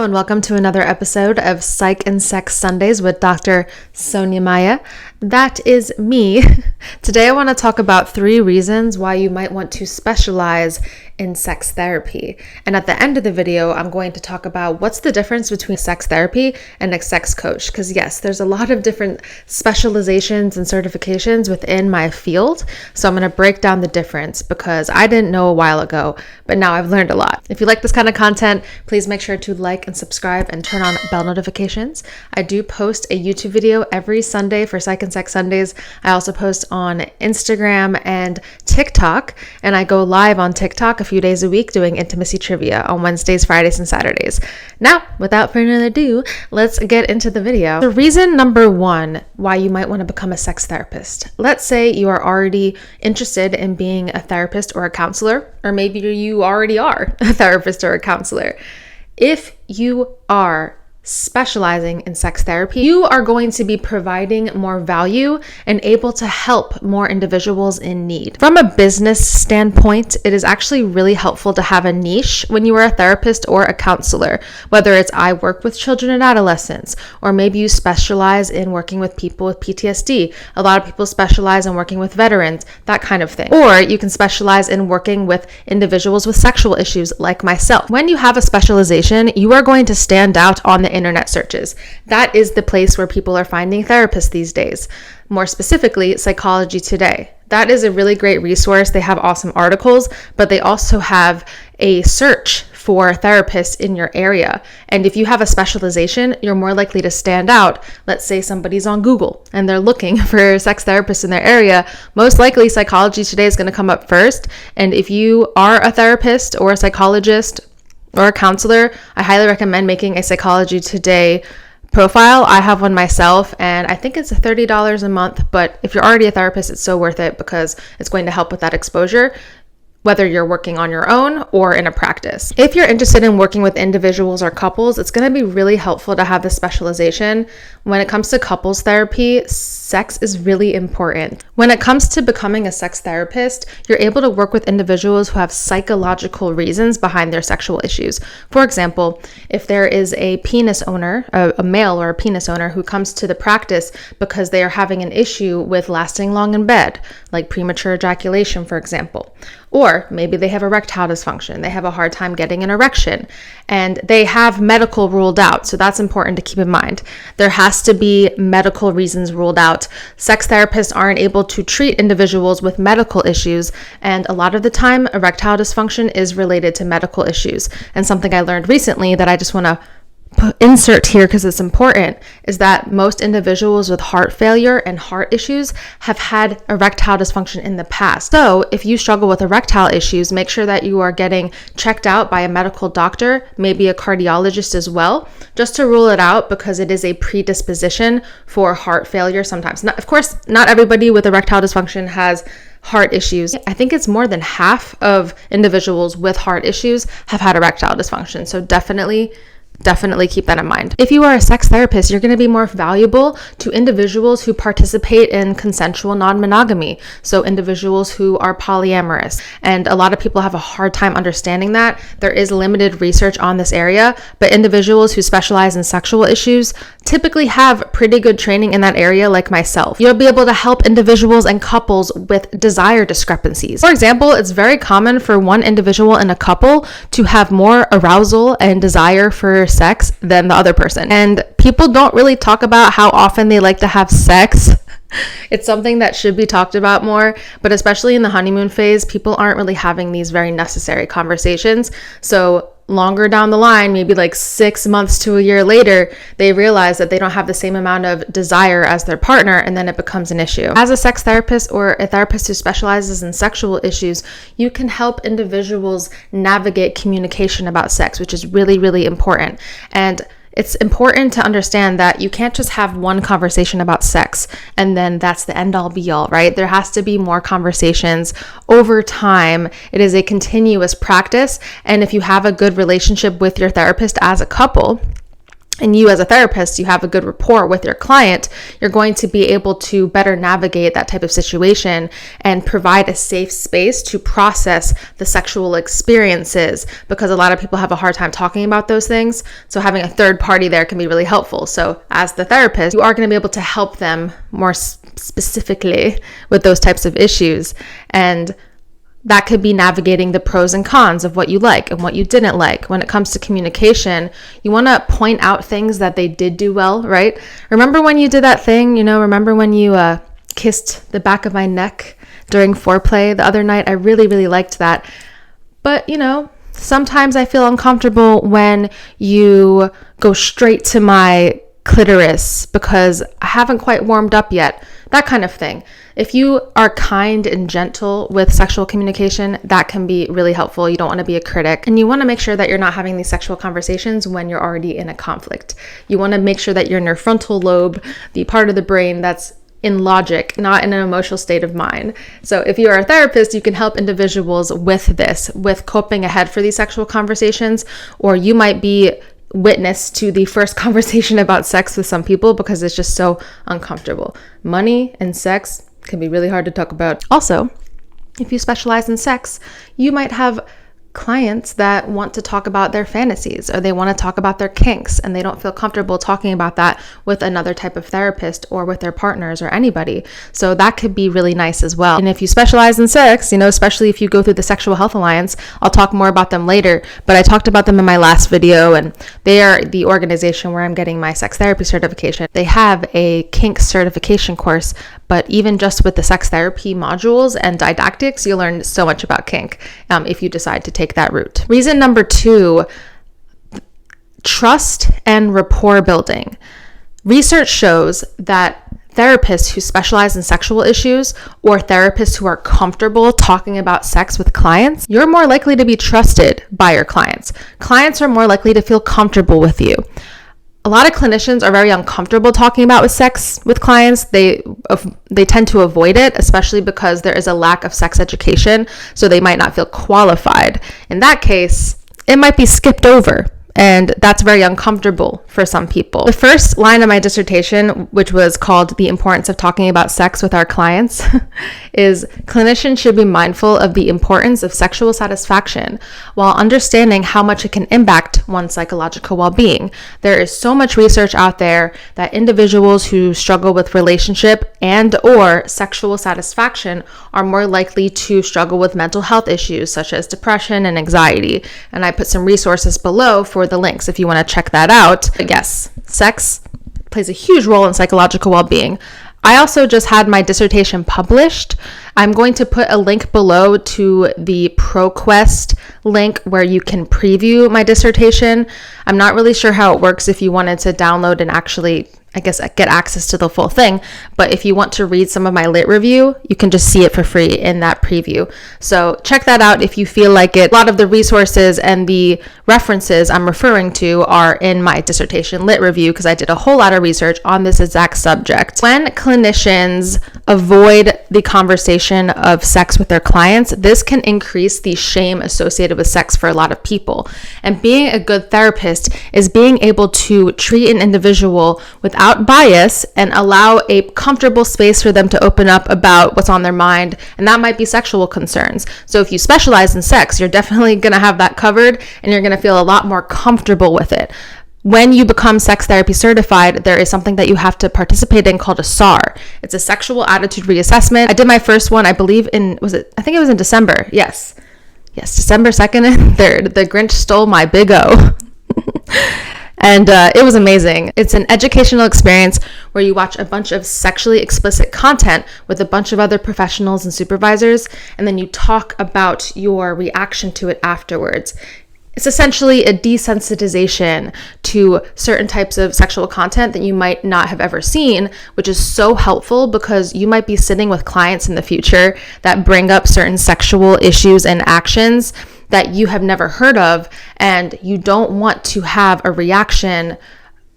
Hello and welcome to another episode of Psych and Sex Sundays with Dr. Sonya. That is me. Today I want to talk about 3 reasons why you might want to specialize in sex therapy. And at the end of the video, I'm going to talk about what's the difference between sex therapy and a sex coach. Because yes, there's a lot of different specializations and certifications within my field. So I'm going to break down the difference because I didn't know a while ago, but now I've learned a lot. If you like this kind of content, please make sure to like and subscribe and turn on bell notifications. I do post a YouTube video every Sunday for Psych and Sex Sundays. I also post on Instagram and TikTok, and I go live on TikTok a few days a week doing intimacy trivia on Wednesdays, Fridays, and Saturdays. Now, without further ado, let's get into the video. The reason number 1 why you might want to become a sex therapist. Let's say you are already interested in being a therapist or a counselor, or maybe you already are a therapist or a counselor. If you are specializing in sex therapy, you are going to be providing more value and able to help more individuals in need. From a business standpoint, it is actually really helpful to have a niche when you are a therapist or a counselor, whether it's I work with children and adolescents, or maybe you specialize in working with people with PTSD. A lot of people specialize in working with veterans, that kind of thing. Or you can specialize in working with individuals with sexual issues like myself. When you have a specialization, you are going to stand out on the internet searches. That is the place where people are finding therapists these days. More specifically, Psychology Today. That is a really great resource. They have awesome articles, but they also have a search for therapists in your area. And if you have a specialization, you're more likely to stand out. Let's say somebody's on Google and they're looking for sex therapists in their area. Most likely Psychology Today is going to come up first. And if you are a therapist or a psychologist or a counselor, I highly recommend making a Psychology Today profile. I have one myself and I think it's $30 a month, but if you're already a therapist, it's so worth it because it's going to help with that exposure, whether you're working on your own or in a practice. If you're interested in working with individuals or couples, it's going to be really helpful to have this specialization. When it comes to couples therapy, sex is really important. When it comes to becoming a sex therapist, you're able to work with individuals who have psychological reasons behind their sexual issues. For example, if there is a penis owner, a male or a penis owner who comes to the practice because they are having an issue with lasting long in bed, like premature ejaculation, for example. Or maybe they have erectile dysfunction. They have a hard time getting an erection and they have medical ruled out. So that's important to keep in mind. There has to be medical reasons ruled out. Sex therapists aren't able to treat individuals with medical issues. And a lot of the time, erectile dysfunction is related to medical issues. And something I learned recently that I just want to insert here because it's important is that most individuals with heart failure and heart issues have had erectile dysfunction in the past. So if you struggle with erectile issues, make sure that you are getting checked out by a medical doctor, maybe a cardiologist as well, just to rule it out because it is a predisposition for heart failure sometimes. Of course, not everybody with erectile dysfunction has heart issues. I think it's more than half of individuals with heart issues have had erectile dysfunction. So definitely keep that in mind. If you are a sex therapist, you're going to be more valuable to individuals who participate in consensual non-monogamy. So individuals who are polyamorous. And a lot of people have a hard time understanding that. There is limited research on this area, but individuals who specialize in sexual issues typically have pretty good training in that area, like myself. You'll be able to help individuals and couples with desire discrepancies. For example, it's very common for one individual in a couple to have more arousal and desire for sex than the other person. And people don't really talk about how often they like to have sex. It's something that should be talked about more, but especially in the honeymoon phase, people aren't really having these very necessary conversations. So longer down the line, maybe like 6 months to a year later, they realize that they don't have the same amount of desire as their partner, and then it becomes an issue. As a sex therapist or a therapist who specializes in sexual issues, you can help individuals navigate communication about sex, which is really, really important. And it's important to understand that you can't just have one conversation about sex and then that's the end all be all, right? There has to be more conversations over time. It is a continuous practice. And if you have a good relationship with your therapist as a couple, and you as a therapist, you have a good rapport with your client, you're going to be able to better navigate that type of situation and provide a safe space to process the sexual experiences, because a lot of people have a hard time talking about those things. So having a third party there can be really helpful. So as the therapist, you are going to be able to help them more specifically with those types of issues. And that could be navigating the pros and cons of what you like and what you didn't like. When it comes to communication, you want to point out things that they did do well, right? Remember when you did that thing, remember when you kissed the back of my neck during foreplay the other night? I really, really liked that. But, sometimes I feel uncomfortable when you go straight to my clitoris because I haven't quite warmed up yet. That kind of thing. If you are kind and gentle with sexual communication, that can be really helpful. You don't want to be a critic, and you want to make sure that you're not having these sexual conversations when you're already in a conflict. You want to make sure that you're in your frontal lobe, the part of the brain that's in logic, not in an emotional state of mind. So if you are a therapist, you can help individuals with this, with coping ahead for these sexual conversations, or you might be witness to the first conversation about sex with some people because it's just so uncomfortable. Money and sex can be really hard to talk about. Also, if you specialize in sex, you might have clients that want to talk about their fantasies, or they want to talk about their kinks, and they don't feel comfortable talking about that with another type of therapist or with their partners or anybody. So that could be really nice as well. And if you specialize in sex, especially if you go through the Sexual Health Alliance, I'll talk more about them later, but I talked about them in my last video, and they are the organization where I'm getting my sex therapy certification. They have a kink certification course, but even just with the sex therapy modules and didactics, you'll learn so much about kink if you decide to take that route. Reason number 2, trust and rapport building. Research shows that therapists who specialize in sexual issues, or therapists who are comfortable talking about sex with clients, you're more likely to be trusted by your clients. Clients are more likely to feel comfortable with you. A lot of clinicians are very uncomfortable talking about sex with clients. They tend to avoid it, especially because there is a lack of sex education, so they might not feel qualified. In that case, it might be skipped over, and that's very uncomfortable for some people. The first line of my dissertation, which was called "The Importance of Talking About Sex with Our Clients," is clinicians should be mindful of the importance of sexual satisfaction while understanding how much it can impact one's psychological well-being. There is so much research out there that individuals who struggle with relationship and or sexual satisfaction are more likely to struggle with mental health issues such as depression and anxiety. And I put some resources below for the links if you want to check that out. But yes, sex plays a huge role in psychological well-being. I also just had my dissertation published. I'm going to put a link below to the ProQuest link where you can preview my dissertation. I'm not really sure how it works if you wanted to download and actually, get access to the full thing. But if you want to read some of my lit review, you can just see it for free in that preview. So check that out if you feel like it. A lot of the resources and the references I'm referring to are in my dissertation lit review because I did a whole lot of research on this exact subject. When clinicians avoid the conversation of sex with their clients, this can increase the shame associated with sex for a lot of people. And being a good therapist is being able to treat an individual without bias and allow a comfortable space for them to open up about what's on their mind, and that might be sexual concerns. So if you specialize in sex, you're definitely going to have that covered, and you're going to feel a lot more comfortable with it. When you become sex therapy certified, there is something that you have to participate in called a SAR. It's a sexual attitude reassessment. I did my first one, I believe I think it was in December. Yes, December 2nd and 3rd. The Grinch stole my big O. And it was amazing. It's an educational experience where you watch a bunch of sexually explicit content with a bunch of other professionals and supervisors, and then you talk about your reaction to it afterwards. It's essentially a desensitization to certain types of sexual content that you might not have ever seen, which is so helpful because you might be sitting with clients in the future that bring up certain sexual issues and actions that you have never heard of, and you don't want to have a reaction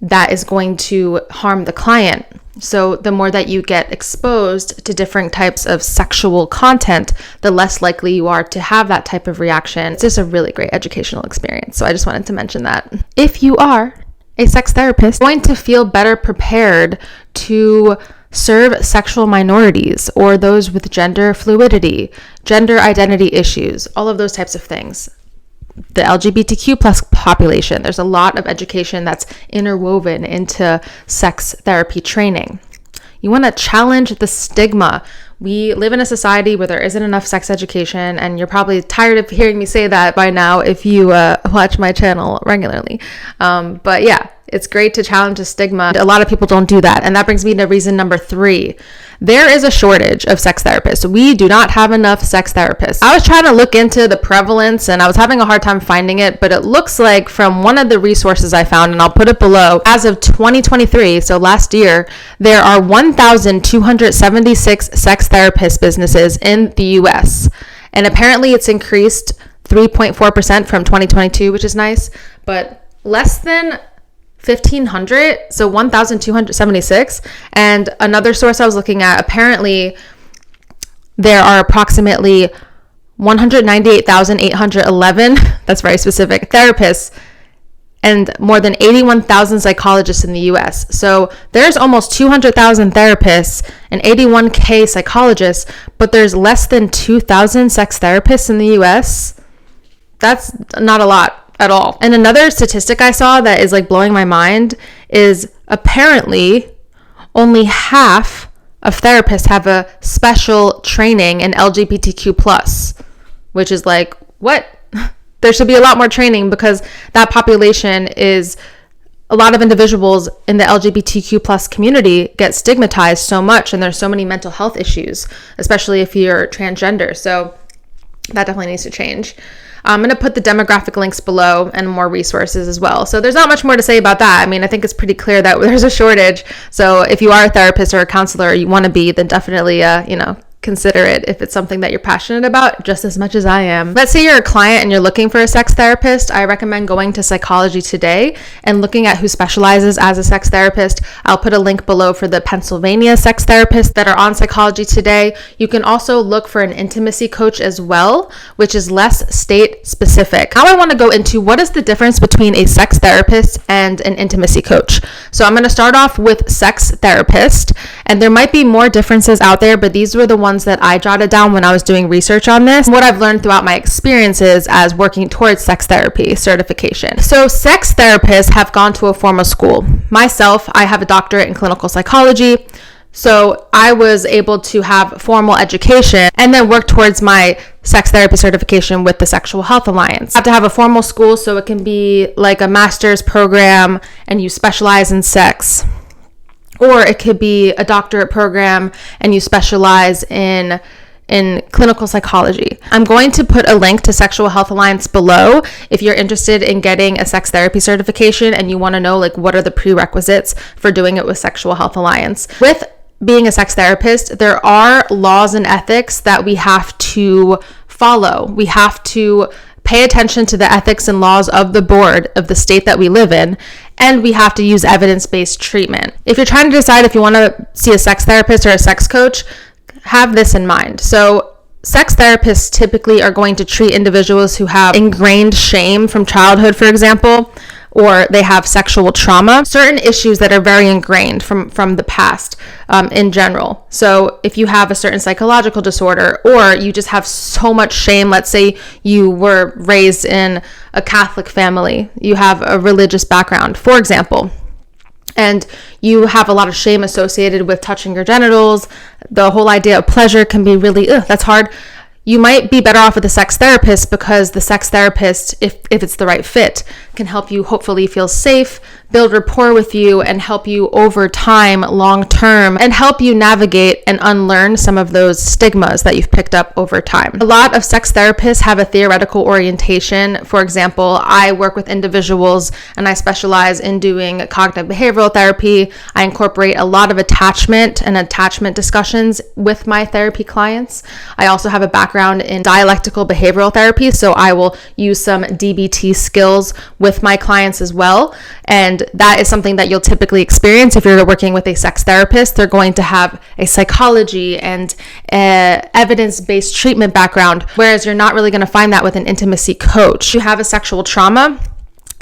that is going to harm the client. So the more that you get exposed to different types of sexual content, the less likely you are to have that type of reaction. It's just a really great educational experience. So I just wanted to mention that. If you are a sex therapist, going to feel better prepared to serve sexual minorities or those with gender fluidity, gender identity issues, all of those types of things. The LGBTQ plus population, there's a lot of education that's interwoven into sex therapy training. You want to challenge the stigma. We live in a society where there isn't enough sex education, and you're probably tired of hearing me say that by now if you watch my channel regularly. But yeah, it's great to challenge the stigma. A lot of people don't do that. And that brings me to reason number 3. There is a shortage of sex therapists. We do not have enough sex therapists. I was trying to look into the prevalence and I was having a hard time finding it, but it looks like from one of the resources I found, and I'll put it below, as of 2023, so last year, there are 1,276 sex therapist businesses in the US. And apparently it's increased 3.4% from 2022, which is nice, but less than 1,500, so 1,276. And another source I was looking at, apparently there are approximately 198,811, that's very specific, therapists, and more than 81,000 psychologists in the US. So there's almost 200,000 therapists and 81K psychologists, but there's less than 2,000 sex therapists in the US. That's not a lot at all. And another statistic I saw that is like blowing my mind is apparently only half of therapists have a special training in LGBTQ+, which is like, what? There should be a lot more training because that population is a lot of individuals in the LGBTQ+ community get stigmatized so much, and there's so many mental health issues, especially if you're transgender. So that definitely needs to change. I'm going to put the demographic links below and more resources as well. So there's not much more to say about that. I mean, I think it's pretty clear that there's a shortage. So if you are a therapist or a counselor, or you want to be, then definitely, consider it if it's something that you're passionate about just as much as I am. Let's say you're a client and you're looking for a sex therapist. I recommend going to Psychology Today and looking at who specializes as a sex therapist. I'll put a link below for the Pennsylvania sex therapists that are on Psychology Today. You can also look for an intimacy coach as well, which is less state specific. Now I want to go into what is the difference between a sex therapist and an intimacy coach. So I'm going to start off with sex therapist, and there might be more differences out there, but these were the ones that I jotted down when I was doing research on this, what I've learned throughout my experiences as working towards sex therapy certification. So sex therapists have gone to a formal school. Myself, I have a doctorate in clinical psychology. So I was able to have formal education and then work towards my sex therapy certification with the Sexual Health Alliance. I have to have a formal school, so it can be like a master's program and you specialize in sex. Or it could be a doctorate program and you specialize in clinical psychology. I'm going to put a link to Sexual Health Alliance below if you're interested in getting a sex therapy certification and you want to know like what are the prerequisites for doing it with Sexual Health Alliance. With being a sex therapist, there are laws and ethics that we have to follow. We have to pay attention to the ethics and laws of the board of the state that we live in, and we have to use evidence-based treatment. If you're trying to decide if you want to see a sex therapist or a sex coach, have this in mind. So sex therapists typically are going to treat individuals who have ingrained shame from childhood, for example, or they have sexual trauma, certain issues that are very ingrained from the past in general. So if you have a certain psychological disorder, or you just have so much shame, let's say you were raised in a Catholic family, you have a religious background, for example, and you have a lot of shame associated with touching your genitals, the whole idea of pleasure can be really, that's hard. You might be better off with a sex therapist because the sex therapist, if it's the right fit, can help you hopefully feel safe, build rapport with you, and help you over time, long term, and help you navigate and unlearn some of those stigmas that you've picked up over time. A lot of sex therapists have a theoretical orientation. For example, I work with individuals and I specialize in doing cognitive behavioral therapy. I incorporate a lot of attachment and attachment discussions with my therapy clients. I also have a background in dialectical behavioral therapy, so I will use some DBT skills with my clients as well. And that is something that you'll typically experience if you're working with a sex therapist. They're going to have a psychology and evidence-based treatment background, whereas you're not really going to find that with an intimacy coach. You have a sexual trauma,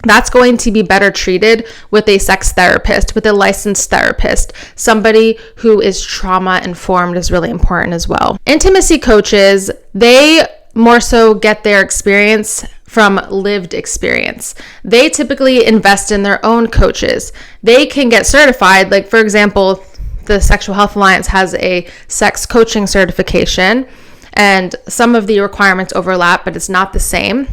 that's going to be better treated with a sex therapist, with a licensed therapist. Somebody who is trauma informed is really important as well. Intimacy coaches, they more so get their experience from lived experience. They typically invest in their own coaches. They can get certified. Like, for example, the Sexual Health Alliance has a sex coaching certification, and some of the requirements overlap, but it's not the same.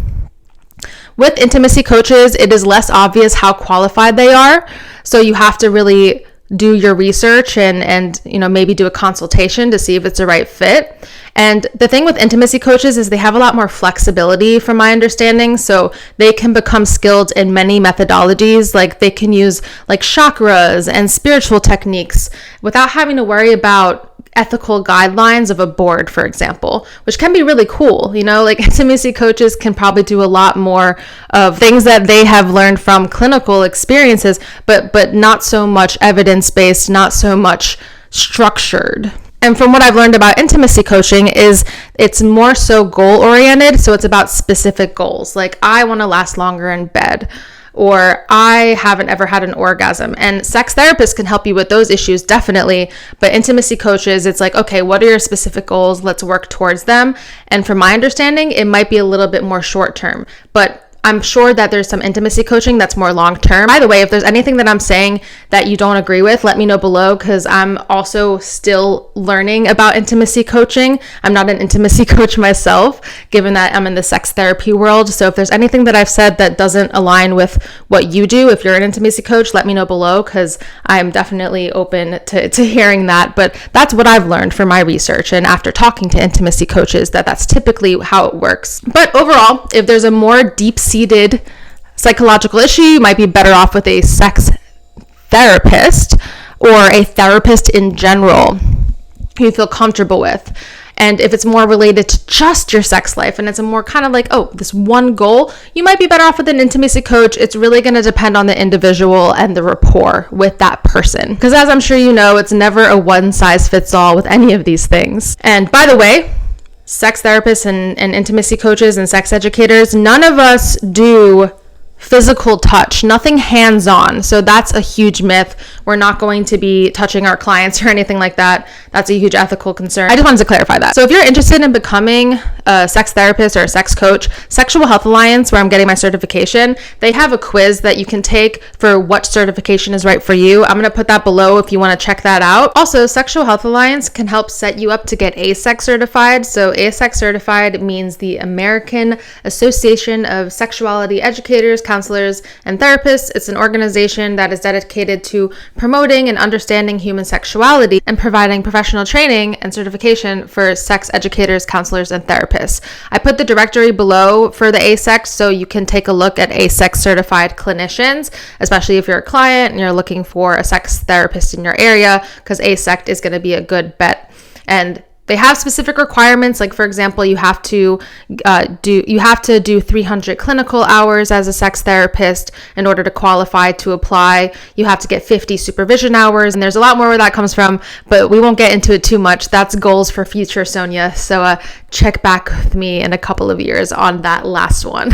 With intimacy coaches, it is less obvious how qualified they are. So you have to really do your research and maybe do a consultation to see if it's a right fit. And the thing with intimacy coaches is they have a lot more flexibility from my understanding. So they can become skilled in many methodologies. Like they can use like chakras and spiritual techniques without having to worry about ethical guidelines of a board, for example, which can be really cool. Like intimacy coaches can probably do a lot more of things that they have learned from clinical experiences, but not so much evidence-based, not so much structured. And from what I've learned about intimacy coaching is it's more so goal-oriented. So it's about specific goals. Like I want to last longer in bed, or I haven't ever had an orgasm. And sex therapists can help you with those issues, definitely. But intimacy coaches, it's like, okay, what are your specific goals? Let's work towards them. And from my understanding, it might be a little bit more short term. But I'm sure that there's some intimacy coaching that's more long-term. By the way, if there's anything that I'm saying that you don't agree with, let me know below, because I'm also still learning about intimacy coaching. I'm not an intimacy coach myself, given that I'm in the sex therapy world. So if there's anything that I've said that doesn't align with what you do, if you're an intimacy coach, let me know below, because I'm definitely open to hearing that. But that's what I've learned from my research and after talking to intimacy coaches, that's typically how it works. But overall, if there's a more deep-seated psychological issue, you might be better off with a sex therapist or a therapist in general who you feel comfortable with. And if it's more related to just your sex life and it's a more kind of like, this one goal, you might be better off with an intimacy coach. It's really going to depend on the individual and the rapport with that person. Because as I'm sure you know, it's never a one size fits all with any of these things. And by the way, sex therapists and intimacy coaches and sex educators, none of us do physical touch, nothing hands-on. So that's a huge myth. We're not going to be touching our clients or anything like that. That's a huge ethical concern. I just wanted to clarify that. So if you're interested in becoming a sex therapist or a sex coach, Sexual Health Alliance, where I'm getting my certification, they have a quiz that you can take for what certification is right for you. I'm going to put that below if you want to check that out. Also, Sexual Health Alliance can help set you up to get AASECT certified. So AASECT certified means the American Association of Sexuality Educators, Counselors, and Therapists. It's an organization that is dedicated to promoting and understanding human sexuality and providing professional training and certification for sex educators, counselors, and therapists. I put the directory below for the AASECT so you can take a look at AASECT certified clinicians, especially if you're a client and you're looking for a sex therapist in your area, because AASECT is going to be a good bet. And they have specific requirements, like for example, you have to do 300 clinical hours as a sex therapist in order to qualify to apply. You have to get 50 supervision hours, and there's a lot more where that comes from, but we won't get into it too much. That's goals for future Sonya. So check back with me in a couple of years on that last one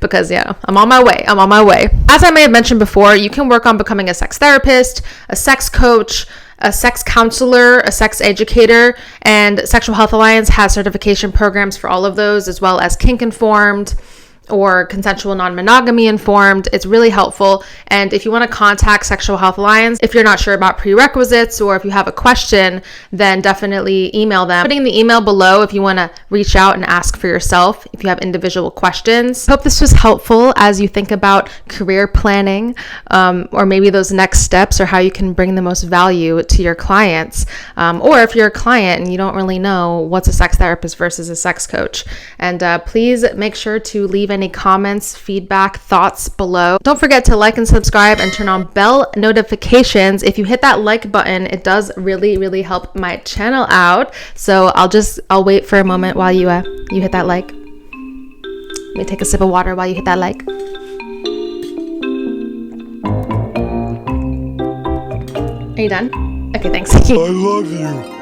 because I'm on my way. As I may have mentioned before, you can work on becoming a sex therapist, a sex coach, a sex counselor, a sex educator, and Sexual Health Alliance has certification programs for all of those, as well as kink informed or consensual non-monogamy informed. It's really helpful. And if you want to contact Sexual Health Alliance, if you're not sure about prerequisites or if you have a question, then definitely email them. Putting the email below if you want to reach out and ask for yourself if you have individual questions. Hope this was helpful as you think about career planning or maybe those next steps or how you can bring the most value to your clients. Or if you're a client and you don't really know what's a sex therapist versus a sex coach. And please make sure to leave any comments, feedback, thoughts below. Don't forget to like and subscribe and turn on bell notifications. If you hit that like button, it does really, really help my channel out. So I'll wait for a moment while you hit that like. Let me take a sip of water while you hit that like. Are you done? Okay, thanks. I love you.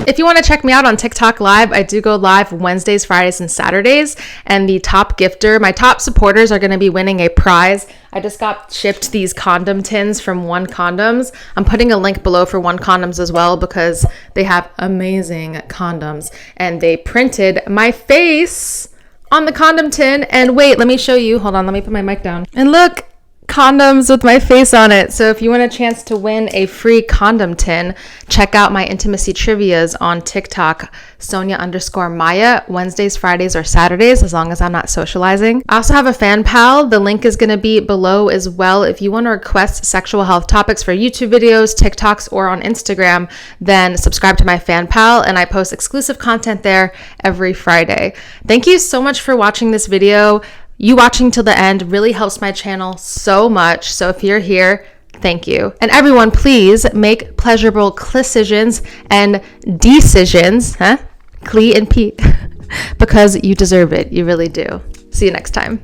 If you want to check me out on TikTok Live, I do go live Wednesdays, Fridays, and Saturdays. And the top gifter, my top supporters, are going to be winning a prize. I just got shipped these condom tins from One Condoms. I'm putting a link below for One Condoms as well because they have amazing condoms. And they printed my face on the condom tin. And wait, let me show you. Hold on, let me put my mic down. And look, condoms with my face on it. So if you want a chance to win a free condom tin, check out my intimacy trivias on TikTok, Sonya_Maya, Wednesdays, Fridays, or Saturdays, as long as I'm not socializing. I also have a FanPal. The link is going to be below as well. If you want to request sexual health topics for YouTube videos, TikToks, or on Instagram, then subscribe to my FanPal, and I post exclusive content there every Friday. Thank you so much for watching this video. You watching till the end really helps my channel so much. So if you're here, thank you. And everyone, please make pleasurable decisions and decisions, Clee and Pete, because you deserve it. You really do. See you next time.